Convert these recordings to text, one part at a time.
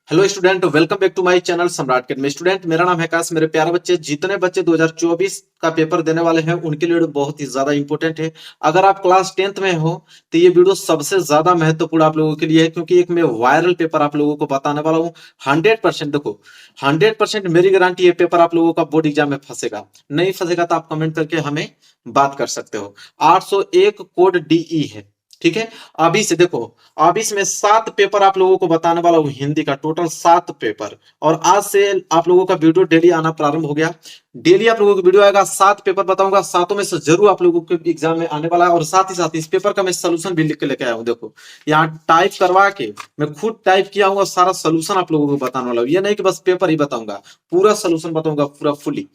Hello student, welcome back to my channel Samrat academy. Student, मेरा नाम है आकाश। मेरे प्यारे बच्चे, जितने बच्चे 2024 का पेपर देने वाले हैं उनके लिए बहुत ही ज्यादा इंपॉर्टेंट है। अगर आप क्लास 10th में हो तो ये वीडियो सबसे ज्यादा महत्वपूर्ण आप लोगों के लिए है, क्योंकि एक मैं वायरल पेपर आप लोगों को बताने वाला हूँ। 100% देखो, 100% मेरी गारंटी, ये पेपर आप लोगों का बोर्ड एग्जाम में फंसेगा। नहीं फंसेगा तो आप कमेंट करके हमें बात कर सकते हो। 801 कोड डीई है, ठीक है। अभी से देखो, अब इसमें 7 पेपर आप लोगों को बताने वाला हूँ, हिंदी का टोटल 7 पेपर। और आज से आप लोगों का वीडियो डेली आना प्रारंभ हो गया। डेली आप लोगों को वीडियो आएगा, 7 पेपर बताऊंगा, 7 में से जरूर आप लोगों के एग्जाम में आने वाला है। और साथ ही साथ इस पेपर का मैं सोल्यूशन भी लिख के लेके आया हूँ। देखो, यहाँ टाइप करवा के मैं खुद टाइप किया हूँ और सारा सोल्यूशन आप लोगों को बताने वाला हूँ। ये नहीं कि बस पेपर ही बताऊंगा, पूरा सोल्यूशन बताऊंगा, पूरा फुली।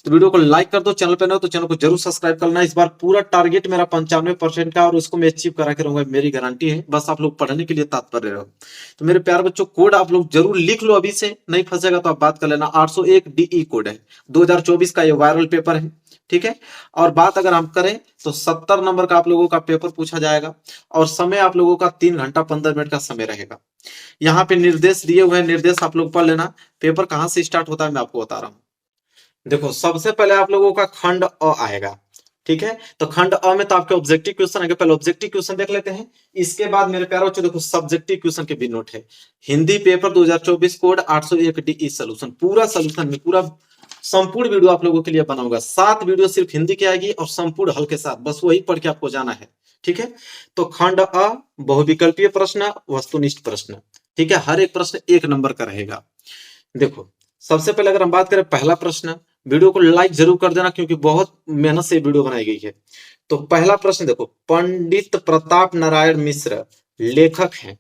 तो वीडियो को लाइक कर दो, चैनल पे नए हो तो चैनल को जरूर सब्सक्राइब करना। इस बार पूरा टारगेट मेरा 95% का, और उसको मैं अचीव करा के रहूंगा, मेरी गारंटी है। बस आप लोग पढ़ने के लिए तत्पर रहो। तो मेरे प्यारे बच्चों, कोड आप लोग जरूर लिख लो, अभी से नहीं फंसेगा तो आप बात कर लेना। 801 डीई कोड है, 2024 का ये वायरल पेपर है, ठीक है। और बात अगर हम करें तो 70 नंबर का आप लोगों का पेपर पूछा जाएगा, और समय आप लोगों का 3 घंटा 15 मिनट का समय रहेगा। यहाँ पे निर्देश दिए हुए हैं, निर्देश आप लोग पढ़ लेना। पेपर कहां से स्टार्ट होता है मैं आपको बता रहा हूँ। देखो, सबसे पहले आप लोगों का खंड अ आएगा, ठीक है। तो खंड अ में तो आपके ऑब्जेक्टिव क्वेश्चन आएंगे। पहले ऑब्जेक्टिव क्वेश्चन देख लेते हैं, इसके बाद मेरे प्यारे बच्चों देखो सब्जेक्टिव क्वेश्चन के भी नोट है। Hindi paper 2024 code 801 D E solution, पूरा सोल्यूशन में पूरा संपूर्ण वीडियो आप लोगों के लिए बनाऊंगा। 7 वीडियो सिर्फ हिंदी की आएगी और संपूर्ण हल के साथ, बस वही पढ़ के आपको जाना है, ठीक है। तो खंड अ, बहुविकल्पीय प्रश्न, वस्तुनिष्ठ प्रश्न, ठीक है। हर एक प्रश्न 1 नंबर का रहेगा। देखो, सबसे पहले अगर हम बात करें पहला प्रश्न, वीडियो को लाइक जरूर कर देना क्योंकि बहुत मेहनत से वीडियो बनाई गई है। तो पहला प्रश्न देखो, पंडित प्रताप नारायण मिश्र लेखक हैं।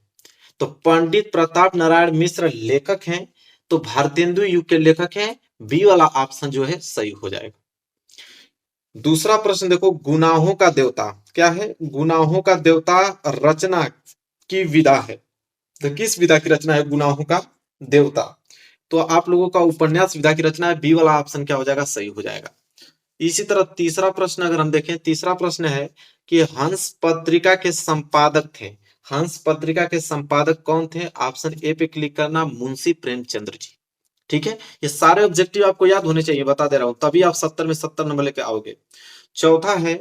तो पंडित प्रताप नारायण मिश्र लेखक हैं, तो भारतेंदु युग के लेखक हैं। बी वाला ऑप्शन जो है सही हो जाएगा। दूसरा प्रश्न देखो, गुनाहों का देवता क्या है? गुनाहों का देवता रचना की विधा है। तो किस विधा की रचना है गुनाहों का देवता? तो आप लोगों का उपन्यास विधा की रचना है। बी वाला ऑप्शन क्या हो जाएगा? सही हो जाएगा। इसी तरह तीसरा प्रश्न अगर हम देखें, तीसरा प्रश्न है कि हंस पत्रिका के संपादक थे। हंस पत्रिका के संपादक कौन थे? ऑप्शन ए पे क्लिक करना, मुंशी प्रेमचंद्र जी, ठीक है। ये सारे ऑब्जेक्टिव आपको याद होने चाहिए, बता दे रहा हूं, तभी आप 70 में 70 नंबर लेके आओगे। चौथा है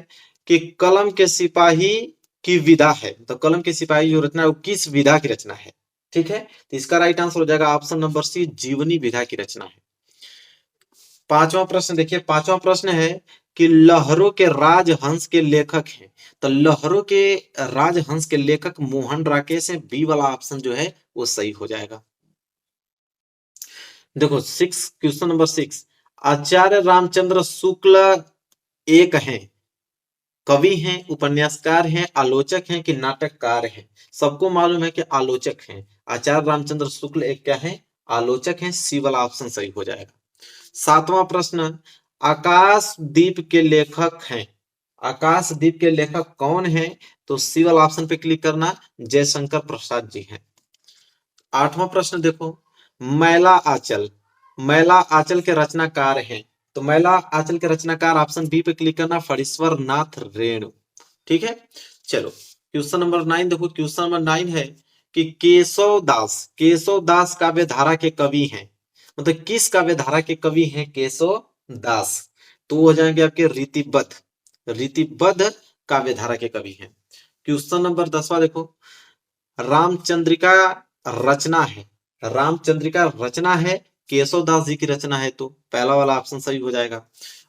कि कलम के सिपाही की विधा है। तो कलम के सिपाही जो रचना है वो किस विधा की रचना है, ठीक है। तो इसका राइट आंसर हो जाएगा ऑप्शन नंबर सी, जीवनी विधा की रचना है। पांचवा प्रश्न देखिए, पांचवा प्रश्न है कि लहरों के राजहंस के लेखक हैं। तो लहरों के राजहंस के लेखक मोहन राकेश हैं। बी वाला ऑप्शन जो है वो सही हो जाएगा। देखो क्वेश्चन नंबर 6, आचार्य रामचंद्र शुक्ल एक हैं, कवि हैं, उपन्यासकार हैं, आलोचक हैं कि नाटककार हैं? सबको मालूम है कि आलोचक हैं। आचार्य रामचंद्र शुक्ल एक क्या है? आलोचक हैं। सी वाला ऑप्शन सही हो जाएगा। सातवां प्रश्न, आकाशदीप के लेखक हैं। आकाशदीप के लेखक कौन हैं? तो सी वाला ऑप्शन पे क्लिक करना, जयशंकर प्रसाद जी हैं। आठवां प्रश्न देखो, मैला आंचल, मैला आंचल के रचनाकार हैं। तो मैला आंचल के रचनाकार ऑप्शन बी पे क्लिक करना, फणीश्वर नाथ रेणु, ठीक है। चलो क्वेश्चन नंबर 9 देखो, क्वेश्चन नंबर 9 है कि केशव दास, केशव दास काव्य धारा के कवि हैं। मतलब किस काव्य धारा के कवि हैं केशव दास? तो वो हो जाएंगे आपके रीतिबद्ध, रीतिबद्ध काव्य धारा के कवि हैं। क्वेश्चन नंबर 10वां देखो, रामचंद्रिका रचना है, रामचंद्रिका रचना है, केशव दास जी की रचना है। तो पहला वाला ऑप्शन सही हो जाएगा।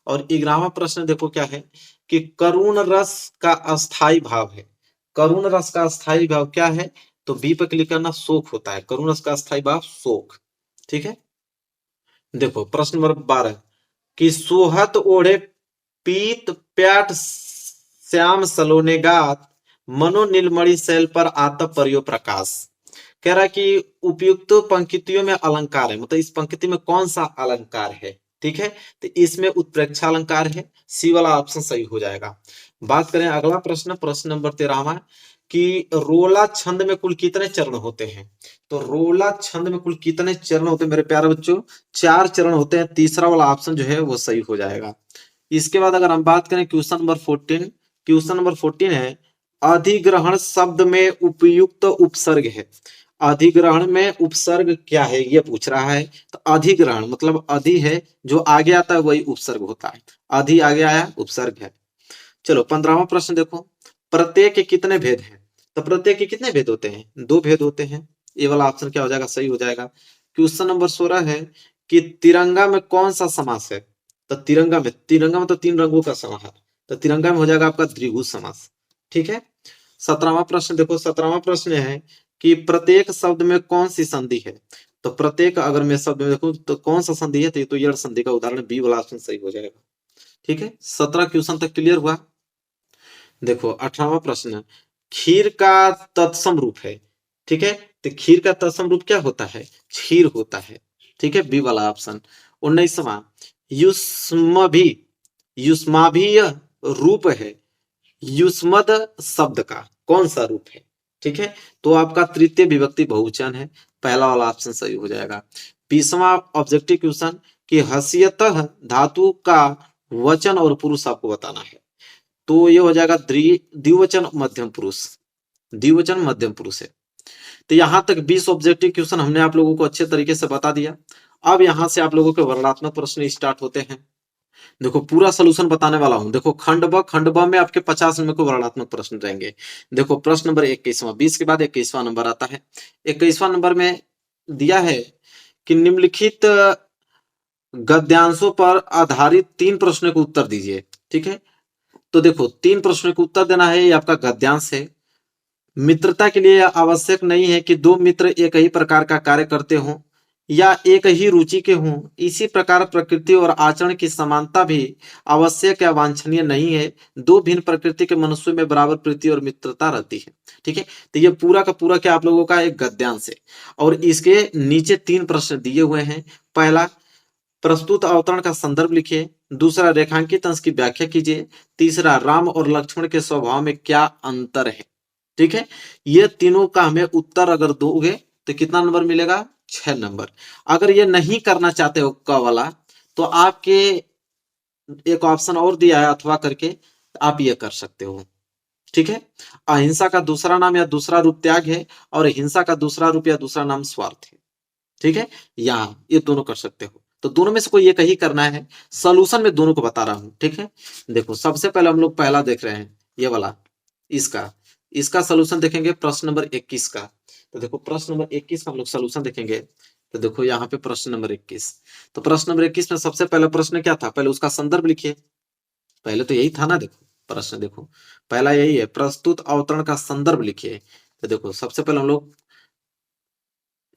और 11वां प्रश्न देखो क्या है कि करुण रस का अस्थाई भाव है। करुण रस का अस्थाई भाव क्या है? तो बी पर क्लिक करना, शोक होता है। करुण रस का अस्थाई भाव शोक, ठीक है। देखो प्रश्न नंबर 12 कि सोहत ओढ़े पीत प्याट श्याम सलोने गात, मनो नीलमणि शैल पर आतप परियो प्रकाश। कह रहा है कि उपयुक्त पंक्तियों में अलंकार है, मतलब इस पंक्ति में कौन सा अलंकार है, ठीक है। तो इसमें उत्प्रेक्षा अलंकार है। सी वाला ऑप्शन सही हो जाएगा। बात करें अगला प्रश्न, प्रश्न नंबर 13वां कि रोला छंद में कुल कितने चरण होते हैं? तो रोला छंद में कुल कितने चरण होते हैं मेरे प्यारे बच्चों? 4 चरण होते हैं। तीसरा वाला ऑप्शन जो है वो सही हो जाएगा। इसके बाद अगर हम बात करें क्वेश्चन नंबर 14, क्वेश्चन नंबर 14 है अधिग्रहण शब्द में उपयुक्त उपसर्ग है। अधिग्रहण में उपसर्ग क्या है ये पूछ रहा है। तो अधिग्रहण मतलब अधि है, जो आगे आता है वही उपसर्ग होता है। अधि आगे आया, उपसर्ग है। चलो 15वां प्रश्न देखो, प्रत्यय के कितने भेद हैं? तो प्रत्यय के कितने भेद होते हैं? 2 भेद होते हैं। ये वाला ऑप्शन क्या हो जाएगा? सही हो जाएगा। क्वेश्चन नंबर 16 है कि तिरंगा में कौन सा समास है? तो तिरंगा में तो 3 रंगों का समास है, तो तिरंगा में हो जाएगा आपका द्विगु समास। ठीक है। 17वां प्रश्न देखो, 17वां प्रश्न है कि प्रत्येक शब्द में कौन सी संधि है? तो प्रत्येक अगर मैं शब्द में देखूं तो कौन सा संधि है? तो ये तो यड़ संधि का उदाहरण, बी वाला ऑप्शन सही हो जाएगा। ठीक है, 17 क्वेश्चन तक क्लियर हुआ। देखो 18वां प्रश्न, खीर का तत्सम रूप है। ठीक है, तो खीर का तत्सम रूप क्या होता है? क्षीर होता है। ठीक है, बी वाला ऑप्शन। 19वां, युष्मभी, युष्माभीय रूप है युष्मद शब्द का कौन सा रूप है? ठीक है, तो आपका तृतीय विभक्ति बहुवचन है, पहला वाला ऑप्शन सही हो जाएगा। 20वां ऑब्जेक्टिव क्वेश्चन कि हसियतः धातु का वचन और पुरुष आपको बताना है। तो ये हो जाएगा द्विवचन मध्यम पुरुष, द्विवचन मध्यम पुरुष है। तो यहां तक 20 ऑब्जेक्टिव क्वेश्चन हमने आप लोगों को अच्छे तरीके से बता दिया। अब यहां से आप लोगों के वर्णनात्मक प्रश्न स्टार्ट होते हैं। देखो पूरा सोल्यूशन बताने वाला हूं। देखो खंड ब में आपके 50 नंबर के वर्णनात्मक प्रश्न रहेंगे। देखो प्रश्न नंबर 21वां, 20 के बाद 21वां नंबर आता है। 21वां नंबर में दिया है कि निम्नलिखित गद्यांशों पर आधारित 3 प्रश्नों के उत्तर दीजिए। ठीक है, तो देखो 3 प्रश्नों के उत्तर देना है, ये आपका गद्यांश है। मित्रता के लिए आवश्यक नहीं है कि 2 मित्र एक ही प्रकार का कार्य करते हों या एक ही रुचि के हों। इसी प्रकार प्रकृति और आचरण की समानता भी आवश्यक या वांछनीय नहीं है। 2 भिन्न प्रकृति के मनुष्यों में बराबर प्रीति और मित्रता रहती है। ठीक है, तो ये पूरा का पूरा क्या आप लोगों का एक गद्यांश है, और इसके नीचे 3 प्रश्न दिए हुए हैं। पहला, प्रस्तुत अवतरण का संदर्भ लिखिए। दूसरा, रेखांकित अंश की व्याख्या कीजिए। तीसरा, राम और लक्ष्मण के स्वभाव में क्या अंतर है। ठीक है, ये तीनों का हमें उत्तर अगर दोगे तो कितना नंबर मिलेगा? 6 नंबर। अगर ये नहीं करना चाहते हो क वाला, तो आपके एक ऑप्शन और दिया है अथवा करके, आप ये कर सकते हो। ठीक है, अहिंसा का दूसरा नाम या दूसरा रूप त्याग है, और हिंसा का दूसरा रूप या दूसरा नाम स्वार्थ है। ठीक है, यहाँ ये दोनों कर सकते हो, तो दोनों में से कोई एक ही करना है। सोल्यूशन में दोनों को बता रहा हूं। ठीक है, देखो सबसे पहले हम लोग पहला देख रहे हैं, ये वाला, इसका इसका सोल्यूशन देखेंगे प्रश्न नंबर 21 का। तो देखो प्रश्न नंबर 21 का हम लोग सोल्यूशन देखेंगे। तो देखो यहाँ पे प्रश्न नंबर 21, तो प्रश्न नंबर 21 में सबसे पहला प्रश्न क्या था? पहले उसका संदर्भ लिखिए। पहले तो यही था ना। देखो प्रश्न, देखो पहला यही है, प्रस्तुत अवतरण का संदर्भ लिखिए। तो देखो सबसे पहले हम लोग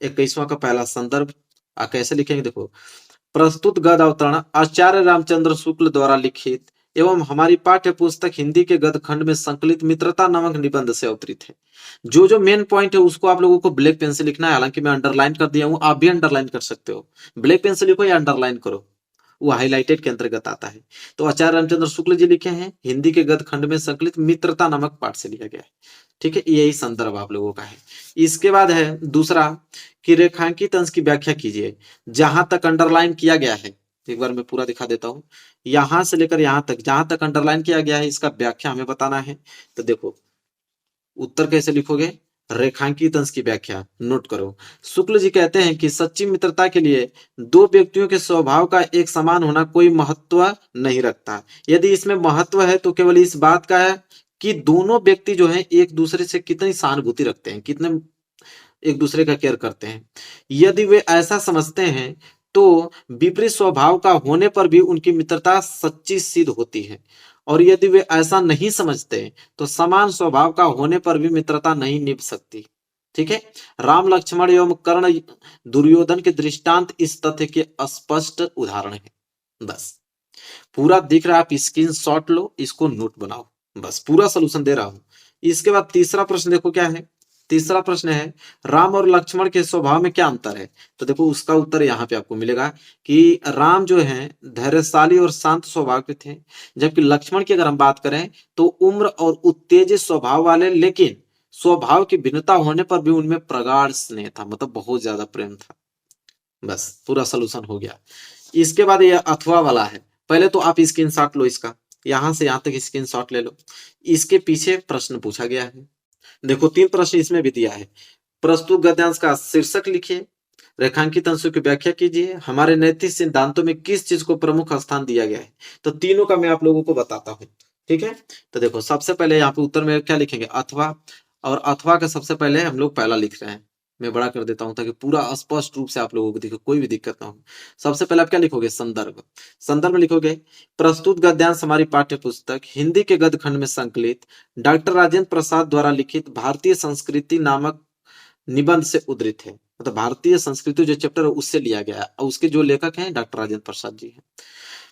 21वां का पहला संदर्भ कैसे लिखेंगे? देखो, प्रस्तुत गद्य अवतरण आचार्य रामचंद्र शुक्ल द्वारा लिखित एवं हमारी पाठ्य पुस्तक हिंदी के गद्य खंड में संकलित मित्रता नामक निबंध से अवतरित है। जो जो मेन पॉइंट है उसको आप लोगों को ब्लैक पेन से लिखना है। हालांकि मैं अंडरलाइन कर दिया हूं, आप भी अंडरलाइन कर सकते हो। ब्लैक पेन से लिखो या अंडरलाइन करो, वो हाईलाइटेड के अंतर्गत आता है। तो आचार्य रामचंद्र शुक्ल जी लिखे हैं, हिंदी के गद्य खंड में संकलित मित्रता नामक पाठ से लिया गया है। ठीक है, यही संदर्भ आप लोगों का है। इसके बाद है दूसरा कि रेखांकित अंश की व्याख्या कीजिए। जहां तक अंडरलाइन किया गया है, एक बार मैं पूरा दिखा देता हूं, यहां से लेकर यहां तक जहां तक अंडरलाइन किया गया है इसका व्याख्या हमें बताना है। तो देखो उत्तर कैसे लिखोगे? रेखांकित अंश की व्याख्या नोट करो। शुक्ल जी कहते हैं कि सच्ची मित्रता के लिए 2 व्यक्तियों के स्वभाव का एक समान होना कोई महत्व नहीं रखता। यदि इसमें महत्व है तो केवल इस बात का है कि दोनों व्यक्ति जो है एक दूसरे से कितनी सहानुभूति रखते हैं, कितने एक दूसरे का केयर करते हैं। यदि वे ऐसा समझते हैं तो विपरीत स्वभाव का होने पर भी उनकी मित्रता सच्ची सिद्ध होती है, और यदि वे ऐसा नहीं समझते तो समान स्वभाव का होने पर भी मित्रता नहीं निभ सकती। ठीक है, राम लक्ष्मण एवं कर्ण दुर्योधन के दृष्टांत इस तथ्य के स्पष्ट उदाहरण है। बस पूरा दिख रहा है, आप स्क्रीन शॉट लो, इसको नोट बनाओ। बस पूरा सोल्यूशन दे रहा हूं। इसके बाद तीसरा प्रश्न देखो क्या है। तीसरा प्रश्न है, राम और लक्ष्मण के स्वभाव में क्या अंतर है? तो देखो उसका उत्तर यहाँ पे आपको मिलेगा कि राम जो है धैर्यशाली और शांत स्वभाव के थे, जबकि लक्ष्मण की अगर हम बात करें तो उम्र और उत्तेजित स्वभाव वाले, लेकिन स्वभाव की भिन्नता होने पर भी उनमें प्रगाढ़ स्नेह था, मतलब बहुत ज्यादा प्रेम था। बस पूरा सोल्यूशन हो गया। इसके बाद ये अथवा वाला है। पहले तो आप स्क्रीनशॉट लो इसका, यहां से यहां तक स्क्रीनशॉट ले लो। इसके पीछे प्रश्न पूछा गया है। देखो 3 प्रश्न इसमें भी दिया है। प्रस्तुत गद्यांश का शीर्षक लिखिए, रेखांकित अंशों की व्याख्या कीजिए, हमारे नैतिक सिद्धांतों में किस चीज को प्रमुख स्थान दिया गया है। तो तीनों का मैं आप लोगों को बताता हूं, ठीक है। तो देखो सबसे पहले यहाँ पे उत्तर में क्या लिखेंगे, अथवा, और अथवा का सबसे पहले हम लोग पहला लिख रहे हैं। मैं बड़ा कर देता हूं ताकि पूरा स्पष्ट रूप से आप लोगों को दिखे, कोई भी दिक्कत ना हो। सबसे पहले आप क्या लिखोगे, संदर्भ। संदर्भ में लिखोगे, प्रस्तुत गद्यांश हमारी पाठ्य पुस्तक हिंदी के गद्य खंड में संकलित डॉक्टर राजेंद्र प्रसाद द्वारा लिखित भारतीय संस्कृति नामक निबंध से उद्धृत है। मतलब भारतीय संस्कृति जो चैप्टर है उससे लिया गया है, और उसके जो लेखक हैं डॉक्टर राजेंद्र प्रसाद जी हैं।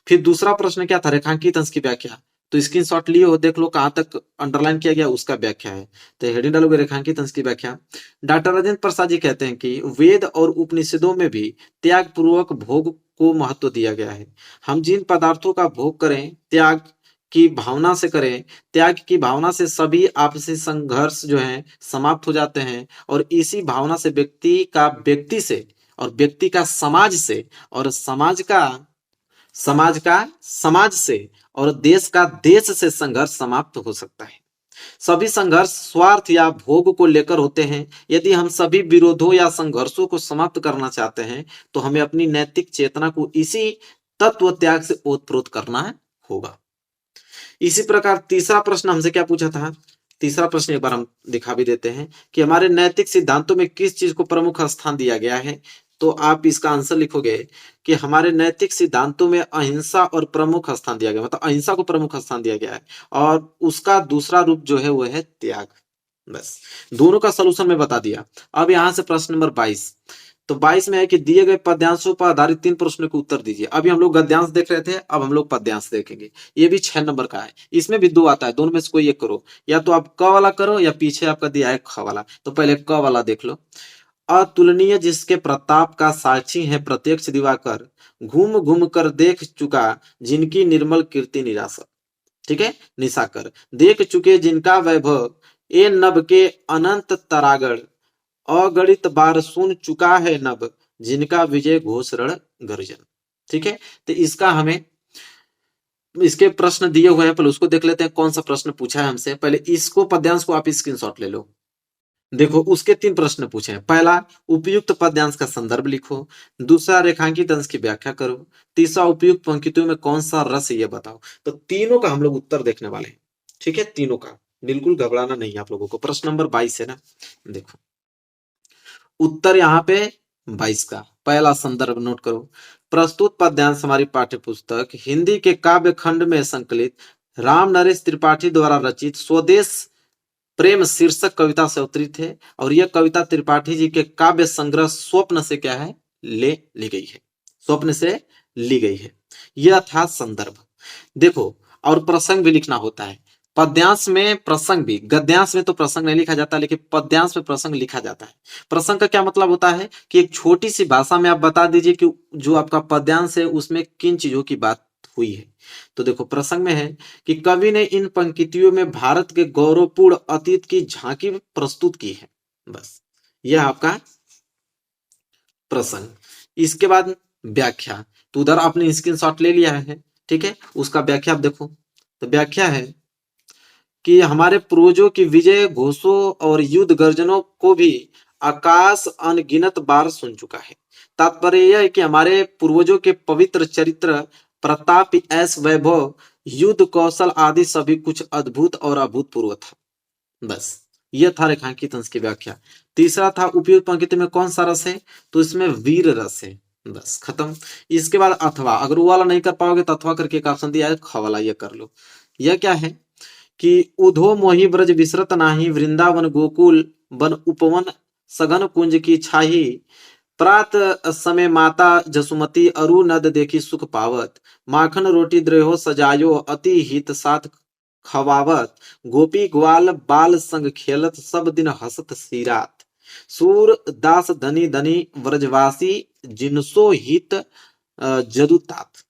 फिर दूसरा प्रश्न क्या था, रेखांकित अंश की व्याख्या। तो स्क्रीनशॉट लिए हो, देख लो कहां तक अंडरलाइन किया गया, उसका व्याख्या है। तो हेडिंग डालोगे रेखांकित अंश की व्याख्या। डॉक्टर राजेंद्र प्रसाद जी कहते हैं कि वेद और उपनिषदों में भी त्याग पूर्वक भोग को महत्व दिया गया है। हम जिन पदार्थों का भोग करें त्याग की भावना से करें, त्याग की भावना से सभी आपसी संघर्ष जो है समाप्त हो जाते हैं, और इसी भावना से व्यक्ति का व्यक्ति से, और व्यक्ति का समाज से, और समाज से, और देश का देश से संघर्ष समाप्त हो सकता है। सभी संघर्ष स्वार्थ या भोग को लेकर होते हैं। यदि हम सभी विरोधों या संघर्षों को समाप्त करना चाहते हैं तो हमें अपनी नैतिक चेतना को इसी तत्व त्याग से ओतप्रोत करना होगा। इसी प्रकार तीसरा प्रश्न हमसे क्या पूछा था, तीसरा प्रश्न एक बार हम दिखा भी देते हैं कि हमारे नैतिक सिद्धांतों में किस चीज को प्रमुख स्थान दिया गया है। तो आप इसका आंसर लिखोगे कि हमारे नैतिक सिद्धांतों में अहिंसा और प्रमुख स्थान दिया गया, मतलब अहिंसा को प्रमुख स्थान दिया गया है, और उसका दूसरा रूप जो है वो है त्याग। बस दोनों का सलूशन में बता दिया। अब यहां से प्रश्न नंबर 22। तो 22 में है कि दिए गए पद्यांशों पर आधारित 3 प्रश्नों के उत्तर दीजिए। अभी हम लोग गद्यांश देख रहे थे, अब हम लोग पद्यांश देखेंगे। ये भी 6 नंबर का है, इसमें भी 2 आता है, दोनों में से कोई एक करो, या तो आप क वाला करो या पीछे आपका दिया है ख वाला। तो पहले क वाला देख लो। अतुलनीय जिसके प्रताप का साक्षी है प्रत्यक्ष दिवाकर, घूम घूम कर देख चुका जिनकी निर्मल कीर्ति निराशा। ठीक है, निशाकर, देख चुके जिनका वैभव ए नभ के अनंत तरागढ़, अगणित बार सुन चुका है नभ जिनका विजय घोष रण गर्जन। ठीक है, तो इसका हमें इसके प्रश्न दिए हुए हैं, पहले उसको देख लेते हैं कौन सा प्रश्न पूछा है हमसे। पहले इसको पद्यांश को आप स्क्रीनशॉट ले लो। देखो उसके 3 प्रश्न पूछे हैं। पहला, उपयुक्त पद्यांश का संदर्भ लिखो। दूसरा, रेखांकित अंश की व्याख्या करो। तीसरा, उपयुक्त पंक्तियों में कौन सा रस है ये बताओ। तो तीनों का हम लोग उत्तर देखने वाले हैं। ठीक है, तीनों का, बिल्कुल घबराना नहीं है आप लोगों को। प्रश्न नंबर 22 है ना, देखो उत्तर यहाँ पे 22 का पहला संदर्भ नोट करो। प्रस्तुत पद्यांश हमारी पाठ्य पुस्तक हिंदी के काव्य खंड में संकलित राम नरेश त्रिपाठी द्वारा रचित स्वदेश प्रेम शीर्षक कविता से अवतरित है, और यह कविता त्रिपाठी जी के काव्य संग्रह स्वप्न से क्या है, ले ली गई है, स्वप्न से ली गई है। यह था संदर्भ। देखो, और प्रसंग भी लिखना होता है। पद्यांश में प्रसंग भी, गद्यांश में तो प्रसंग नहीं लिखा जाता, लेकिन पद्यांश में प्रसंग लिखा जाता है। प्रसंग का क्या मतलब होता है कि एक छोटी सी भाषा में आप बता दीजिए कि जो आपका पद्यांश है उसमें किन चीजों की बात हुई है। तो देखो प्रसंग में है कि कवि ने इन पंक्तियों में भारत के गौरवपूर्ण अतीत की झांकी प्रस्तुत की है। बस यह आपका प्रसंग। इसके बाद व्याख्या। तो उधर आपने स्क्रीनशॉट ले लिया है, ठीक है, उसका व्याख्या आप देखो। तो व्याख्या है कि हमारे पूर्वजों की विजय घोषों और युद्ध गर्जनों को भी आकाश अनगिनत बार सुन चुका है। तात्पर्य यह है कि हमारे पूर्वजों के पवित्र चरित्र, प्रताप, ऐश, वैभव, युद्ध कौशल आदि सभी कुछ अद्भुत और अभूतपूर्व था। बस यह था रेखांकित अंश की व्याख्या। तीसरा था उपयुक्त पंक्ति में कौन सा रस है, तो इसमें वीर रस है। बस खत्म। इसके बाद अथवा, अगर वो वाला नहीं कर पाओगे तो अथवा करके एक ऑप्शन दिया है ख वाला, यह कर लो। यह क्या है कि उधो मोहि ब्रज विसरत नाही, वृंदावन गोकुल बन उपवन सघन कुंज की छाही, प्रात समय माता जसुमती अरु नद देखी सुख पावत, माखन रोटी द्रेहो सजायो अति हित साथ खवावत, गोपी ग्वाल बाल संग खेलत सब दिन हसत सीरात, सूर दास धनी धनी व्रजवासी जिनसो हित जदुतात।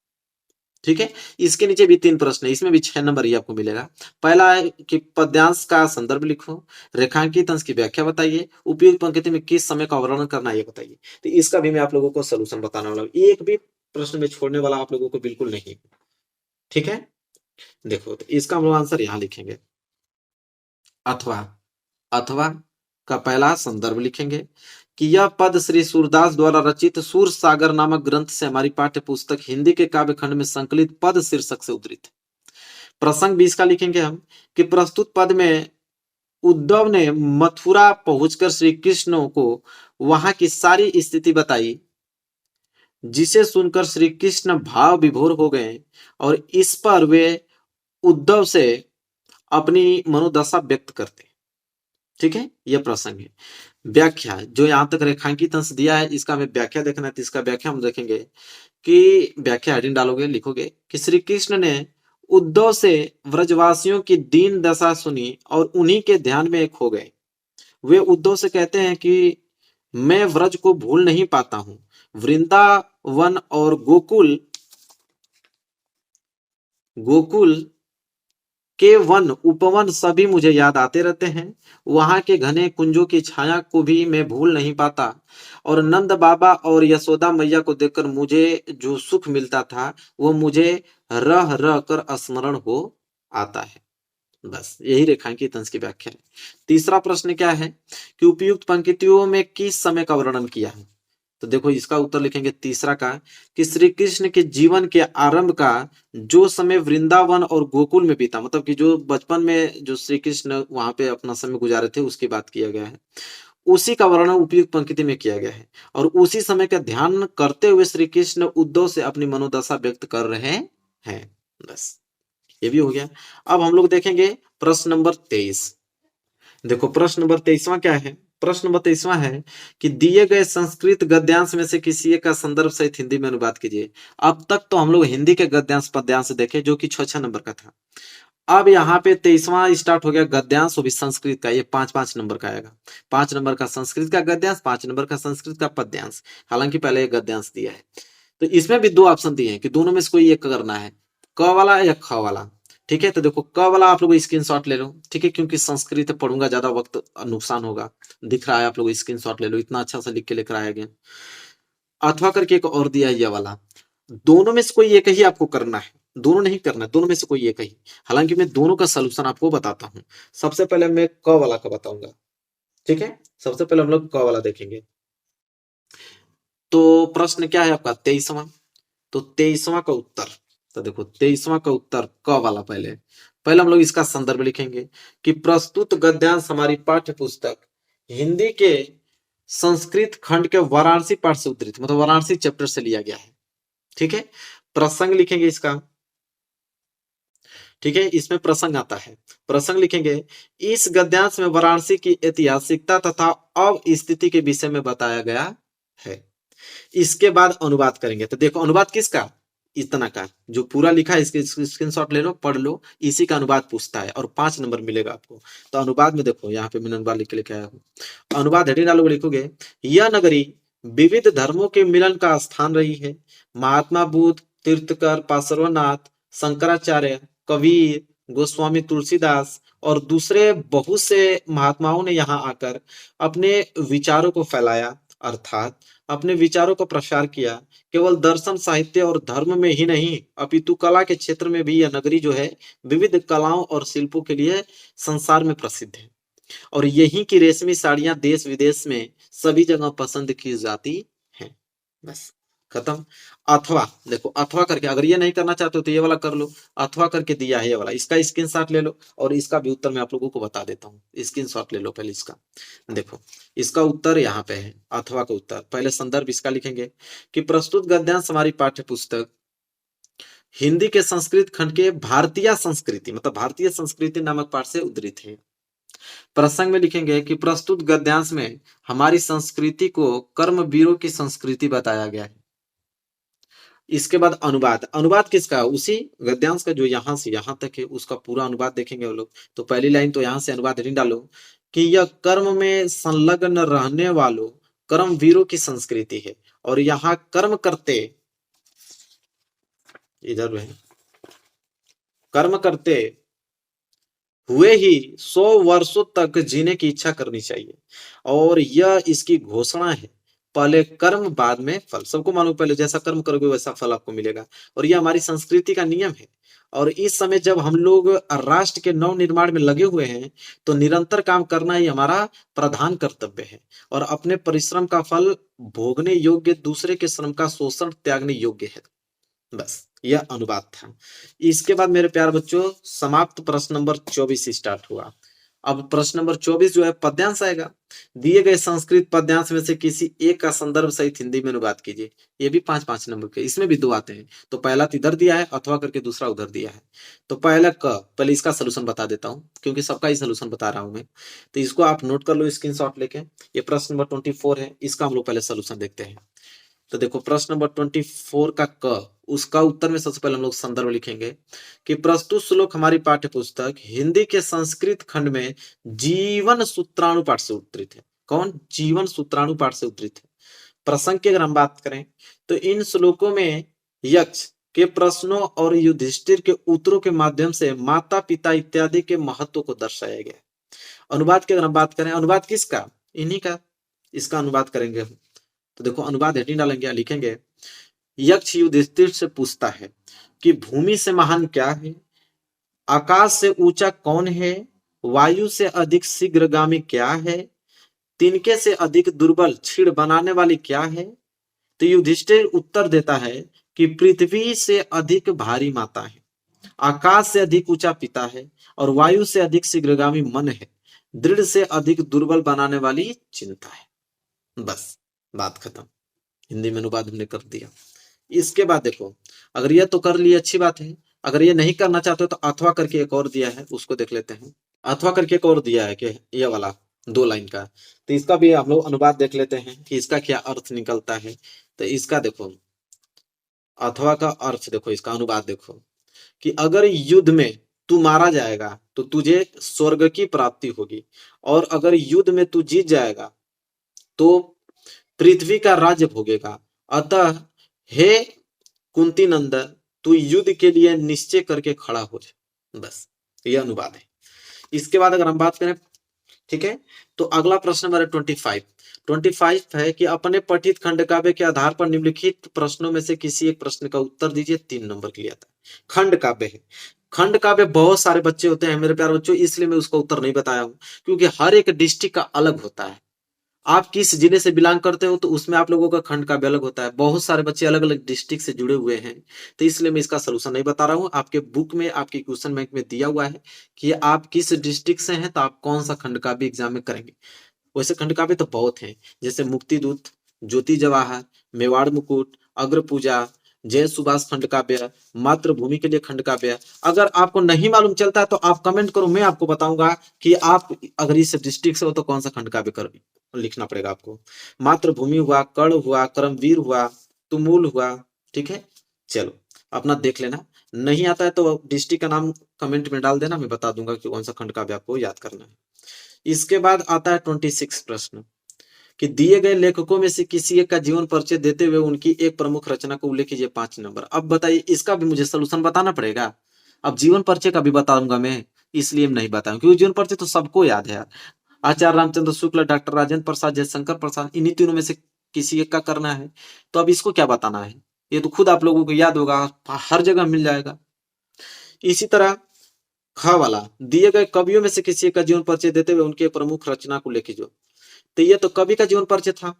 ठीक है, इसके नीचे भी 3 प्रश्न है, इसमें भी 6 नंबर ही आपको मिलेगा। पहला है कि पद्यांश का संदर्भ लिखो, रेखांकित अंश की व्याख्या बताइए, उपयुक्त पंक्ति में किस समय का वर्णन करना है ये बताइए। तो इसका भी मैं आप लोगों को सोल्यूशन बताने वाला हूँ, एक भी प्रश्न में छोड़ने वाला आप लोगों को बिल्कुल नहीं। ठीक है, देखो तो इसका हम लोग आंसर यहाँ लिखेंगे, अथवा, अथवा का पहला संदर्भ लिखेंगे कि यह पद श्री सूरदास द्वारा रचित सूर सागर नामक ग्रंथ से हमारी पाठ्य पुस्तक हिंदी के काव्य खंड में संकलित पद शीर्षक से उद्धृत है। प्रसंग 20 का लिखेंगे हम कि प्रस्तुत पद में उद्धव ने मथुरा पहुंचकर श्री कृष्ण को वहां की सारी स्थिति बताई, जिसे सुनकर श्री कृष्ण भाव विभोर हो गए और इस पर वे उद्धव से अपनी मनोदशा व्यक्त करते। ठीक है, यह प्रसंग है। व्याख्या जो यहां तक रेखांकित अंश दिया है इसका हमें व्याख्या देखना है, तो इसका व्याख्या हम देखेंगे कि व्याख्या हेडिंग डालोगे, लिखोगे कि श्री कृष्ण ने उद्धव से व्रजवासियों की दीन दशा सुनी और उन्हीं के ध्यान में एक हो गए। वे उद्धव से कहते हैं कि मैं व्रज को भूल नहीं पाता हूं, वृंदावन और गोकुल के वन उपवन सभी मुझे याद आते रहते हैं। वहां के घने कुंजों की छाया को भी मैं भूल नहीं पाता और नंद बाबा और यशोदा मैया को देखकर मुझे जो सुख मिलता था वो मुझे रह रह कर स्मरण हो आता है। बस यही रेखांकित अंश की व्याख्या है। तीसरा प्रश्न क्या है कि उपयुक्त पंक्तियों में किस समय का वर्णन किया है, तो देखो इसका उत्तर लिखेंगे तीसरा का कि श्री कृष्ण के जीवन के आरंभ का जो समय वृंदावन और गोकुल में बीता, मतलब कि जो बचपन में जो श्री कृष्ण वहां पे अपना समय गुजारे थे उसकी बात किया गया है, उसी का वर्णन उपयुक्त पंक्ति में किया गया है और उसी समय का ध्यान करते हुए श्री कृष्ण उद्धव से अपनी मनोदशा व्यक्त कर रहे हैं। बस ये भी हो गया। अब हम लोग देखेंगे प्रश्न नंबर 23। देखो प्रश्न नंबर 23वां क्या है, प्रश्न नंबर 23वां है कि दिए गए संस्कृत गद्यांश में से किसी एक का संदर्भ सहित हिंदी में अनुवाद कीजिए। अब तक तो हम लोग हिंदी के गद्यांश पद्यांश देखे जो कि 6 नंबर का था। अब यहाँ पे 23वां स्टार्ट हो गया गद्यांश, वो भी संस्कृत का। ये 5 नंबर का आएगा। 5 नंबर का संस्कृत का गद्यांश, 5 नंबर का संस्कृत का पद्यांश। हालांकि पहले ये गद्यांश दिया है, तो इसमें भी 2 ऑप्शन दिए हैं कि दोनों में से कोई एक करना है, क वाला या ख वाला। ठीक है, तो देखो क वाला आप लोग स्क्रीनशॉट ले लो। ठीक है, क्योंकि संस्कृत पढ़ूंगा ज्यादा वक्त नुकसान होगा। दिख रहा है, आप लोग स्क्रीनशॉट ले लो, इतना अच्छा सा लिख के लेकर आया गया। अथवा करके एक और दिया है ये वाला। दोनों में से कोई एक ही आपको करना है, दोनों नहीं करना है, दोनों में से कोई एक ही। हालांकि मैं दोनों का सोल्यूशन आपको बताता हूं। सबसे पहले मैं क वाला का बताऊंगा। ठीक है, सबसे पहले हम लोग क वाला देखेंगे। तो प्रश्न क्या है आपका 23वां, तो 23वां का उत्तर, तो देखो 23वां का उत्तर क वाला। पहले पहले हम लोग इसका संदर्भ लिखेंगे कि प्रस्तुत गद्यांश हमारी पाठ्य पुस्तक हिंदी के संस्कृत खंड के वाराणसी पाठ से उद्धृत, मतलब वाराणसी चैप्टर से लिया गया है। ठीक है, प्रसंग लिखेंगे इसका। ठीक है, इसमें प्रसंग आता है। प्रसंग लिखेंगे इस गद्यांश में वाराणसी की ऐतिहासिकता तथा अब स्थिति के विषय में बताया गया है। इसके बाद अनुवाद करेंगे। तो देखो अनुवाद किसका, इतना का जो पूरा लिखा है इसके स्क्रीनशॉट ले लो, पढ़ लो, इसी का अनुवाद पूछता है और 5 नंबर मिलेगा आपको। तो अनुवाद में देखो यहाँ पे मैंने अनुवाद लिख के लेके आया हूँ। अनुवाद हेडिंग डालोगे, लिखोगे यह नगरी विविध धर्मों के मिलन का स्थान रही है। महात्मा बुद्ध, तीर्थकर, पार्श्वनाथ, शंकराचार्य, कबीर, गोस्वामी तुलसीदास और दूसरे बहुत से महात्माओं ने यहाँ आकर अपने विचारों को फैलाया, अर्थात अपने विचारों का प्रसार किया। केवल दर्शन, साहित्य और धर्म में ही नहीं अपितु कला के क्षेत्र में भी यह नगरी जो है विविध कलाओं और शिल्पों के लिए संसार में प्रसिद्ध है और यहीं की रेशमी साड़ियां देश विदेश में सभी जगह पसंद की जाती हैं। बस खत्म। अथवा देखो, अथवा करके अगर ये नहीं करना चाहते हो तो ये वाला कर लो। अथवा करके दिया है ये वाला, इसका स्क्रीनशॉट ले लो और इसका भी उत्तर मैं आप लोगों को बता देता हूँ। स्क्रीनशॉट ले लो पहले इसका। देखो इसका उत्तर यहाँ पे है, अथवा का उत्तर। पहले संदर्भ इसका लिखेंगे कि प्रस्तुत गद्यांश हमारी पाठ्य पुस्तक हिंदी के संस्कृत खंड के भारतीय संस्कृति, मतलब भारतीय संस्कृति नामक पाठ से उद्धृत है। प्रसंग में लिखेंगे कि प्रस्तुत गद्यांश में हमारी संस्कृति को कर्मवीरों की संस्कृति बताया गया है। इसके बाद अनुवाद, अनुवाद किसका, उसी गद्यांश का जो यहाँ से यहाँ तक है उसका पूरा अनुवाद देखेंगे हम लोग। तो पहली लाइन तो यहाँ से अनुवाद नहीं डालो कि यह कर्म में संलग्न रहने वालों कर्मवीरों की संस्कृति है और यहाँ कर्म करते, इधर है, कर्म करते हुए ही 100 वर्षों तक जीने की इच्छा करनी चाहिए और यह इसकी घोषणा है। पहले कर्म बाद में फल। सबको मालूम, पहले जैसा कर्म करोगे वैसा फल आपको मिलेगा, और ये हमारी संस्कृति का नियम है। और इस समय जब हम लोग राष्ट्र के नव निर्माण में लगे हुए हैं, तो निरंतर काम करना ही हमारा प्रधान कर्तव्य है, और अपने परिश्रम का फल भोगने योग्य, दूसरे के श्रम का शोषण त्यागने योग्य है। बस यह अनुवाद था। इसके बाद मेरे प्यारे बच्चों समाप्त प्रश्न नंबर 24 स्टार्ट हुआ। अब प्रश्न नंबर 24 जो है पद्यांश आएगा। दिए गए संस्कृत पद्यांश में से किसी एक का संदर्भ सहित हिंदी में अनुवाद कीजिए। ये भी 5-5 नंबर के, इसमें भी 2 आते हैं। तो पहला तो इधर दिया है अथवा करके, दूसरा उधर दिया है। तो पहला पहले इसका सोल्यूशन बता देता हूँ, क्योंकि सबका ही सोल्यूशन बता रहा हूं मैं। तो इसको आप नोट कर लो स्क्रीनशॉट लेके। ये प्रश्न नंबर 24 है, इसका हम लोग पहले सोल्यूशन देखते हैं। तो देखो प्रश्न नंबर 24 का उसका उत्तर में सबसे पहले हम लोग संदर्भ लिखेंगे कि प्रस्तुत श्लोक हमारी पाठ्य पुस्तक हिंदी के संस्कृत खंड में जीवन सूत्राणु पाठ से उद्धृत है। कौन? जीवन सूत्राणु पाठ से उद्धृत है। प्रसंग की अगर हम बात करें तो इन श्लोकों में यक्ष के प्रश्नों और युधिष्ठिर के उत्तरों के माध्यम से माता पिता इत्यादि के महत्व को दर्शाया गया। अनुवाद की अगर हम बात करें, अनुवाद किसका? इन्हीं का। इसका अनुवाद करेंगे हम। तो देखो अनुवाद हेडिंग डालेंगे, लिखेंगे यक्ष युधिष्ठिर से पूछता है कि भूमि से महान क्या है, आकाश से ऊंचा कौन है, वायु से अधिक शीघ्रगामी क्या है, तिनके से अधिक दुर्बल छीड़ बनाने वाली क्या है। तो युधिष्ठिर उत्तर देता है कि पृथ्वी से अधिक भारी माता है, आकाश से अधिक ऊंचा पिता है, और वायु से अधिक शीघ्रगामी मन है, दृढ़ से अधिक दुर्बल बनाने वाली चिंता है। बस बात खत्म। हिंदी में अनुवाद हमने कर दिया। इसके बाद देखो, अगर ये तो कर लिए अच्छी बात है, अगर ये नहीं करना चाहते हो तो अथवा करके एक और दिया है, उसको देख लेते हैं। अथवा करके एक और दिया है कि ये वाला 2 लाइन का, तो इसका भी हम लोग अनुवाद देख लेते हैं कि इसका क्या अर्थ निकलता है। तो इसका देखो अथवा का अर्थ देखो, इसका अनुवाद देखो कि अगर युद्ध में तू मारा जाएगा तो तुझे स्वर्ग की प्राप्ति होगी, और अगर युद्ध में तू जीत जाएगा तो पृथ्वी का राज्य भोगेगा। अतः हे कुंती नंदन, तू युद्ध के लिए निश्चय करके खड़ा हो जा। बस यह अनुवाद है। इसके बाद अगर हम बात करें, ठीक है, तो अगला प्रश्न नंबर 25 है कि अपने पठित खंड काव्य के आधार पर निम्नलिखित प्रश्नों में से किसी एक प्रश्न का उत्तर दीजिए। 3 नंबर के लिए आता है। खंड काव्य है। खंड काव्य बहुत सारे बच्चे होते हैं मेरे प्यारे बच्चों, इसलिए मैं उसका उत्तर नहीं बताया हूं, क्योंकि हर एक डिस्ट्रिक्ट का अलग होता है। आप किस जिले से बिलोंग करते हो तो उसमें आप लोगों का खंड काव्य अलग होता है। बहुत सारे बच्चे अलग अलग डिस्ट्रिक्ट से जुड़े हुए हैं, तो इसलिए मैं इसका सोल्यूशन नहीं बता रहा हूँ। आपके बुक में, आपके क्वेश्चन बैंक में दिया हुआ है कि आप किस डिस्ट्रिक्ट से हैं तो आप कौन सा खंड काव्य एग्जाम में करेंगे। वैसे खंड काव्य तो बहुत हैं, जैसे मुक्ति दूत, ज्योति जवाहर, मेवाड़ मुकुट, अग्र पूजा, जय सुभाष खंड काव्य, मातृभूमि के लिए खंड काव्य। अगर आपको नहीं मालूम चलता है तो आप कमेंट करो, मैं आपको बताऊंगा कि आप अगर इस डिस्ट्रिक्ट से हो तो कौन सा खंड काव्य कर लिखना पड़ेगा आपको। मातृभूमि हुआ, कर्ण हुआ, कर्मवीर हुआ, तुमुल हुआ। ठीक है, चलो अपना देख लेना। नहीं आता है तो डिस्ट्रिक्ट का नाम कमेंट में डाल देना, मैं बता दूंगा कि कौन सा खंड काव्य आपको याद करना है। इसके बाद आता है 26 प्रश्न कि दिए गए लेखकों में से किसी एक का जीवन परिचय देते हुए उनकी एक प्रमुख रचना को उल्लेख कीजिए। 5 नंबर। अब बताइए, इसका भी मुझे सोल्यूशन बताना पड़ेगा। अब जीवन परिचय का भी बताऊंगा मैं, इसलिए नहीं बताऊं क्योंकि जीवन परिचय तो सबको याद है यार। आचार्य रामचंद्र शुक्ल, डॉक्टर राजेंद्र प्रसाद, जयशंकर प्रसाद, इन्हीं तीनों में से किसी एक का करना है। तो अब इसको क्या बताना है, ये तो खुद आप लोगों को याद होगा, हर जगह मिल जाएगा। इसी तरह ख वाला, दिए गए कवियों में से किसी एक का जीवन परिचय देते हुए उनके प्रमुख रचना को लेके जो, तो ये तो कवि का जीवन परिचय था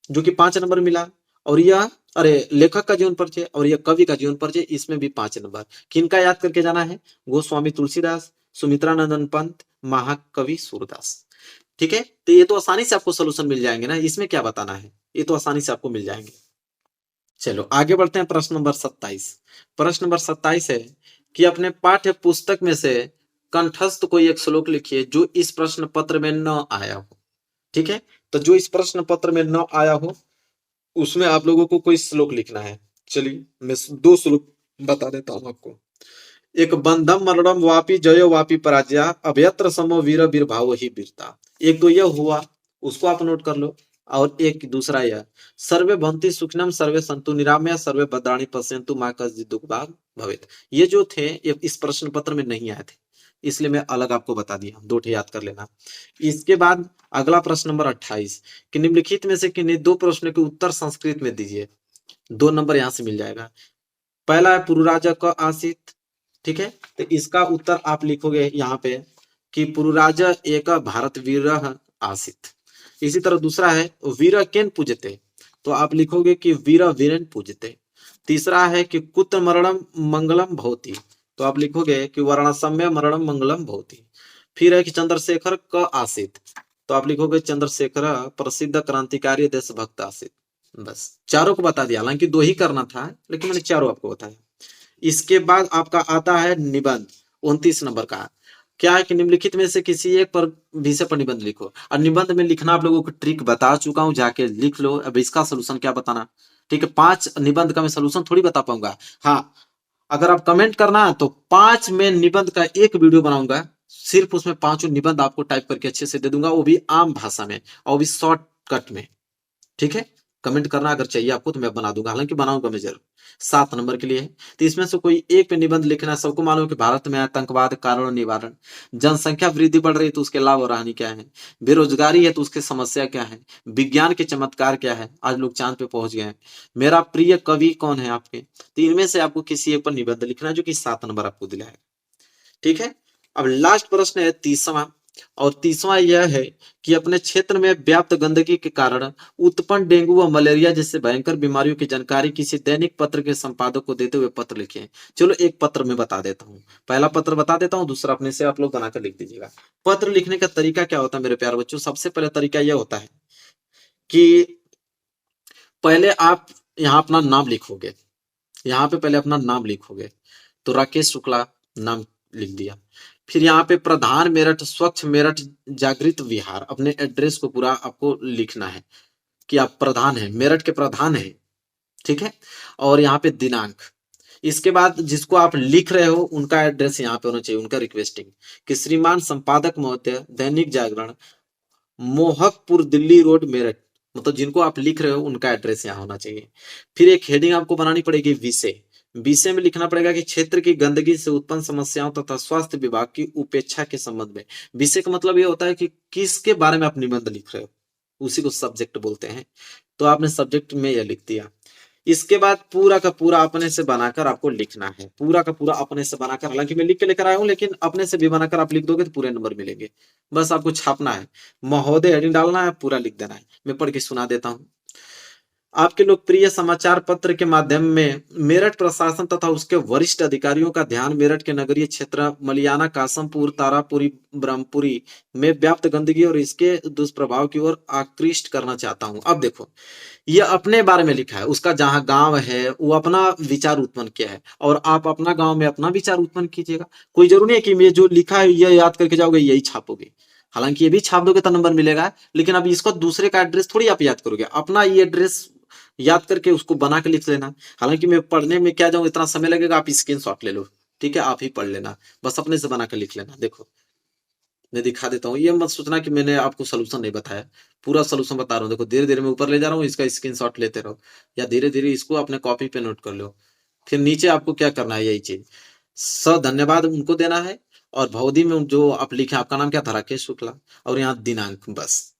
जो कि 5 नंबर मिला, और यह लेखक का जीवन परिचय और यह कवि का जीवन परिचय, इसमें भी 5 नंबर। किनका याद करके जाना है? गोस्वामी तुलसीदास, सुमित्रानंदन पंत, महाकवि सूरदास। ठीक है, तो ये तो आसानी से आपको सोल्यूशन मिल जाएंगे ना, इसमें क्या बताना है, ये तो आसानी से आपको मिल जाएंगे। चलो आगे बढ़ते हैं। प्रश्न नंबर 27। प्रश्न नंबर 27 है कि अपने पाठ्य पुस्तक में से कंठस्थ कोई एक श्लोक लिखिए जो इस प्रश्न पत्र में न आया हो। ठीक है, तो जो इस प्रश्न पत्र में न आया हो उसमें आप लोगों को कोई श्लोक लिखना है। चलिए मैं 2 श्लोक बता देता हूं आपको। एक, बंधम मरणम वापी जयो वापी पराजया, अभयत्र समो वीर वीर भाव ही वीरता। एक तो यह हुआ, उसको आप नोट कर लो। और एक दूसरा यह, सर्वे भवन्ति सुखिनम सर्वे सन्तु निरामया सर्वे भद्राणि पश्यन्तु मा कश्चित् दुःख भाग् भवेत्। ये जो थे ये इस प्रश्न पत्र में नहीं आए थे, इसलिए मैं अलग आपको बता दिया, 2 ठे याद कर लेना। इसके बाद अगला प्रश्न नंबर 28 कि निम्नलिखित में से किन्हीं 2 प्रश्नों के उत्तर संस्कृत में दीजिए। 2 नंबर यहाँ से मिल जाएगा। पहला है पुरुराजा क आसीत, ठीक है, तो इसका उत्तर आप लिखोगे यहाँ पे कि पुरुराजा एक भारत वीर आसीत। इसी तरह दूसरा है वीर केन पूजते, तो आप लिखोगे कि वीर वीरेन पूजते। तीसरा है कि कुत्र मरणम मंगलम भवती, तो आप लिखोगे कि वर्णासम्य मरणम मंगलम भवती। फिर है कि चंद्रशेखर क आसीत, तो आप लिखोगे चंद्रशेखर प्रसिद्ध क्रांतिकारी देशभक्त आसीत। बस चारों को बता दिया, हालांकि 2 ही करना था लेकिन मैंने चारों आपको बताया। इसके बाद आपका आता है निबंध 29 नंबर का। क्या है कि निम्नलिखित में से किसी एक पर विषय पर निबंध लिखो। और निबंध में लिखना आप लोगों को ट्रिक बता चुका हूं, जाके लिख लो। अब इसका सोल्यूशन क्या बताना, ठीक है। 5 निबंध का मैं सोल्यूशन थोड़ी बता पाऊंगा। हाँ, अगर आप कमेंट करना तो 5 में निबंध का एक वीडियो बनाऊंगा, सिर्फ उसमें 5 निबंध आपको टाइप करके अच्छे से दे दूंगा, वो भी आम भाषा में और वो भी शॉर्टकट में, ठीक है। कमेंट करना अगर चाहिए आपको तो मैं बना दूंगा, हालांकि बनाऊंगा मैं जरूर। 7 नंबर के लिए है, तो इसमें से कोई एक पे निबंध लिखना है। सबको मालूम है कि भारत में आतंकवाद कारण और निवारण, जनसंख्या वृद्धि बढ़ रही है तो उसके लाभ और हानि क्या है, बेरोजगारी है तो उसकी समस्या क्या है, विज्ञान के चमत्कार क्या है, आज लोग चांद पे पहुंच गए हैं, मेरा प्रिय कवि कौन है आपके। तो इनमें से आपको किसी एक पर निबंध लिखना है, जो कि 7 नंबर आपको दिलाएगा, ठीक है। अब लास्ट प्रश्न है 30वां, और 30वां यह है कि अपने क्षेत्र में व्याप्त गंदगी के कारण उत्पन्न डेंगू व मलेरिया जैसे भयंकर बीमारियों की जानकारी किसी दैनिक पत्र के संपादक को देते हुए पत्र लिखें। चलो एक पत्र में बता देता हूँ, पहला पत्र बता देता हूँ, दूसरा अपने से आप लोग बनाकर लिख दीजिएगा। पत्र लिखने का तरीका क्या होता है मेरे प्यारे बच्चों, सबसे पहले तरीका यह होता है कि पहले आप यहाँ अपना नाम लिखोगे, यहाँ पे पहले अपना नाम लिखोगे, तो राकेश शुक्ला नाम लिख दिया। फिर यहाँ पे प्रधान मेरठ, स्वच्छ मेरठ जागृत विहार, अपने एड्रेस को पूरा आपको लिखना है कि आप प्रधान हैं, मेरठ के प्रधान हैं, ठीक है। और यहाँ पे दिनांक, इसके बाद जिसको आप लिख रहे हो उनका एड्रेस यहाँ पे होना चाहिए, उनका रिक्वेस्टिंग कि श्रीमान संपादक महोदय, दैनिक जागरण, मोहकपुर दिल्ली रोड मेरठ, मतलब जिनको आप लिख रहे हो उनका एड्रेस यहाँ होना चाहिए। फिर एक हेडिंग आपको बनानी पड़ेगी विषय, विषय में लिखना पड़ेगा कि क्षेत्र की गंदगी से उत्पन्न समस्याओं तथा स्वास्थ्य विभाग की उपेक्षा के संबंध में। विषय का मतलब ये होता है कि किसके बारे में आप निबंध लिख रहे हो, उसी को सब्जेक्ट बोलते हैं। तो आपने सब्जेक्ट में यह लिख दिया। इसके बाद पूरा का पूरा अपने से बनाकर आपको लिखना है, पूरा का पूरा अपने से बनाकर, हालांकि मैं लिख के लेकर आया हूं लेकिन अपने से भी बनाकर आप लिख दोगे तो पूरे नंबर मिलेंगे। बस आपको छापना है, महोदय हेडिंग डालना है, पूरा लिख देना है। मैं पढ़ के सुना देता हूँ। आपके लोकप्रिय समाचार पत्र के माध्यम में मेरठ प्रशासन तथा उसके वरिष्ठ अधिकारियों का ध्यान मेरठ के नगरीय क्षेत्र मलियाना, कासमपुर, तारापुरी, ब्रह्मपुरी में व्याप्त गंदगी और इसके दुष्प्रभाव की ओर आकृष्ट करना चाहता हूं। अब देखो, ये अपने बारे में लिखा है, उसका जहां गांव है वो अपना विचार उत्पन्न किया है, और आप अपना गांव में अपना विचार उत्पन्न कीजिएगा। कोई जरूरी नहीं है कि ये जो लिखा है ये याद करके जाओगे यही छापोगे, हालांकि ये भी छाप दोगे तो नंबर मिलेगा, लेकिन अब इसको दूसरे का एड्रेस थोड़ी आप याद करोगे, अपना ये एड्रेस याद करके उसको बना के लिख लेना। हालांकि मैं पढ़ने में क्या जाऊं, इतना समय लगेगा, आप स्क्रीनशॉट ले लो, ठीक है, आप ही पढ़ लेना, बस अपने से बना के लिख लेना। देखो मैं दिखा देता हूँ, ये मत सोचना कि मैंने आपको सोल्यूशन नहीं बताया, पूरा सोल्यूशन बता रहा हूँ। देखो धीरे धीरे मैं ऊपर ले जा रहा हूँ, इसका स्क्रीनशॉट लेते रहो, या धीरे धीरे इसको अपने कॉपी पे नोट कर लो। फिर नीचे आपको क्या करना है, यही चीज धन्यवाद उनको देना है, और भवदी में जो आप लिखे, आपका नाम क्या था, राकेश शुक्ला, और यहाँ दिनांक। बस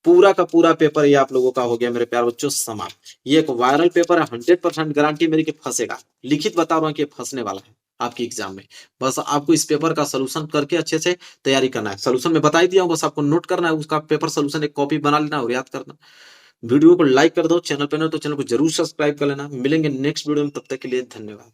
पूरा का पूरा पेपर ये आप लोगों का हो गया मेरे प्यार बच्चों समाप्त। ये एक वायरल पेपर है, 100% गारंटी मेरी कि फंसेगा, लिखित बता रहा हूँ कि फंसने वाला है आपकी एग्जाम में। बस आपको इस पेपर का सोल्यूशन करके अच्छे से तैयारी करना है। सोल्यूशन में बता ही दिया हूँ, बस आपको नोट करना है, उसका पेपर सोल्यूशन एक कॉपी बना लेना और याद करना। वीडियो को लाइक कर दो, चैनल पे न तो चैनल को जरूर सब्सक्राइब कर लेना। मिलेंगे नेक्स्ट वीडियो में, तब तक के लिए धन्यवाद।